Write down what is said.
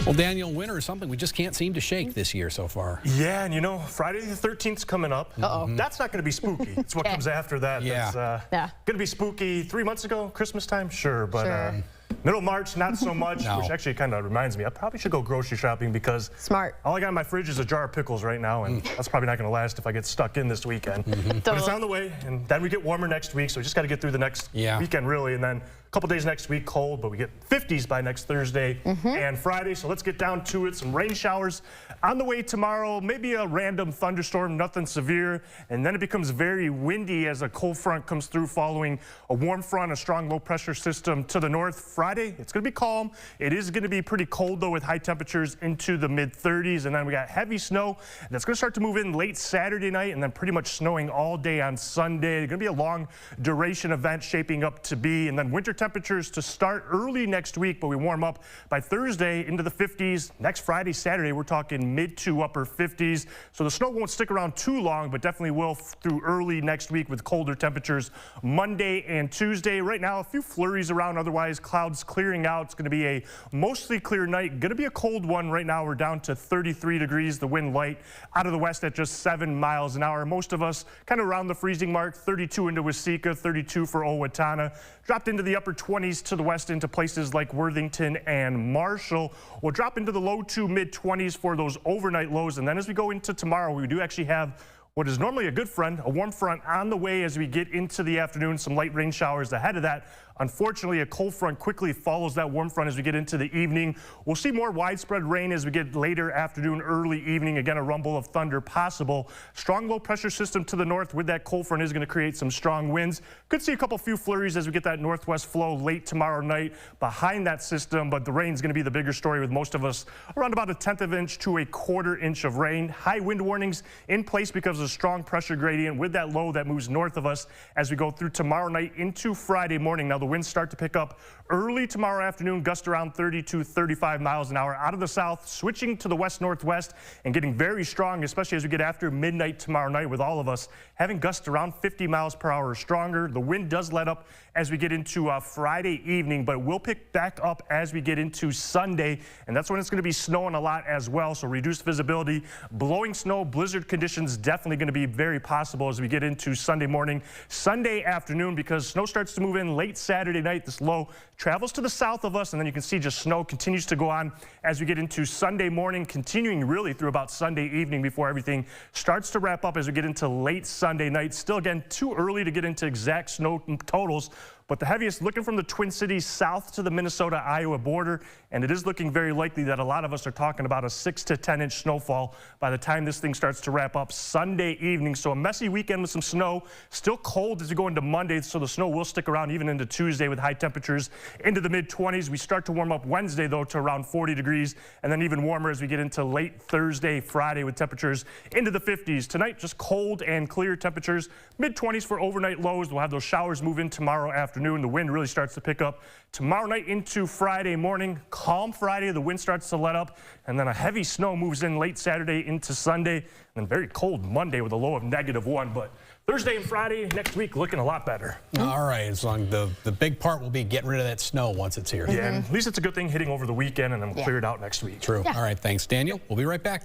Well, Daniel, winter is something we just can't seem to shake this year so far. Yeah, and you know, Friday the 13th's coming up. That's not going to be spooky. It's what comes after that. Yeah. That's going to be spooky 3 months ago, Christmas time, sure, but middle of March, not so much, which actually kind of reminds me, I probably should go grocery shopping because all I got in my fridge is a jar of pickles right now, and that's probably not going to last if I get stuck in this weekend. But it's on the way, and then we get warmer next week, so we just got to get through the next weekend, really, and then a couple days next week, cold, but we get 50s by next Thursday and Friday, so let's get down to it. Some rain showers on the way tomorrow, maybe a random thunderstorm, nothing severe, and then it becomes very windy as a cold front comes through following a warm front, a strong low pressure system to the north. Friday, it's going to be calm. It is going to be pretty cold, though, with high temperatures into the mid-30s, and then we got heavy snow that's going to start to move in late Saturday night, and then pretty much snowing all day on Sunday. It's going to be a long duration event shaping up to be, and then winter temperatures to start early next week, but we warm up by Thursday into the 50s. Next Friday, Saturday, we're talking mid to upper 50s. So the snow won't stick around too long, but definitely will through early next week with colder temperatures Monday and Tuesday. Right now, a few flurries around, otherwise clouds clearing out. It's going to be a mostly clear night. Going to be a cold one. Right now, we're down to 33 degrees. The wind light out of the west at just 7 miles an hour. Most of us kind of around the freezing mark. 32 into Waseca, 32 for Owatonna. Dropped into the upper 20s to the west into places like Worthington and Marshall. We'll drop into the low to mid 20s for those overnight lows. And then as we go into tomorrow, we do actually have what is normally a good front, a warm front on the way as we get into the afternoon. Some light rain showers ahead of that. Unfortunately, a cold front quickly follows that warm front as we get into the evening. We'll see more widespread rain as we get later afternoon, early evening. Again, a rumble of thunder possible. Strong low pressure system to the north with that cold front is going to create some strong winds. Could see a few flurries as we get that northwest flow late tomorrow night behind that system, but the rain is going to be the bigger story with most of us around about a 1/10 of an inch to a 1/4 inch of rain. High wind warnings in place because of a strong pressure gradient with that low that moves north of us as we go through tomorrow night into Friday morning. Now the winds start to pick up early tomorrow afternoon, gust around 30 to 35 miles an hour out of the south, switching to the west-northwest and getting very strong, especially as we get after midnight tomorrow night, with all of us having gusts around 50 miles per hour or stronger. The wind does let up as we get into Friday evening, but it will pick back up as we get into Sunday, and that's when it's going to be snowing a lot as well, so reduced visibility, blowing snow, blizzard conditions definitely going to be very possible as we get into Sunday morning, Sunday afternoon, because snow starts to move in late Saturday night. This low travels to the south of us, and then you can see just snow continues to go on as we get into Sunday morning, continuing really through about Sunday evening before everything starts to wrap up as we get into late Sunday night. Still, again, too early to get into exact snow totals, but the heaviest looking from the Twin Cities south to the Minnesota-Iowa border, and it is looking very likely that a lot of us are talking about a 6 to 10 inch snowfall by the time this thing starts to wrap up Sunday evening. So a messy weekend with some snow, still cold as we go into Monday, so the snow will stick around even into Tuesday with high temperatures into the mid-20s. We start to warm up Wednesday, though, to around 40 degrees, and then even warmer as we get into late Thursday, Friday with temperatures into the 50s. Tonight, just cold and clear temperatures, mid-20s for overnight lows. We'll have those showers move in tomorrow afternoon. The wind really starts to pick up tomorrow night into Friday morning. Calm Friday, the wind starts to let up, and then a heavy snow moves in late Saturday into Sunday, and then very cold Monday with a low of -1. But Thursday and Friday next week looking a lot better. All right, as long as the big part will be getting rid of that snow once it's here. Yeah, and at least it's a good thing hitting over the weekend, and then we'll clear it out next week. True. All right, thanks, Daniel. We'll be right back.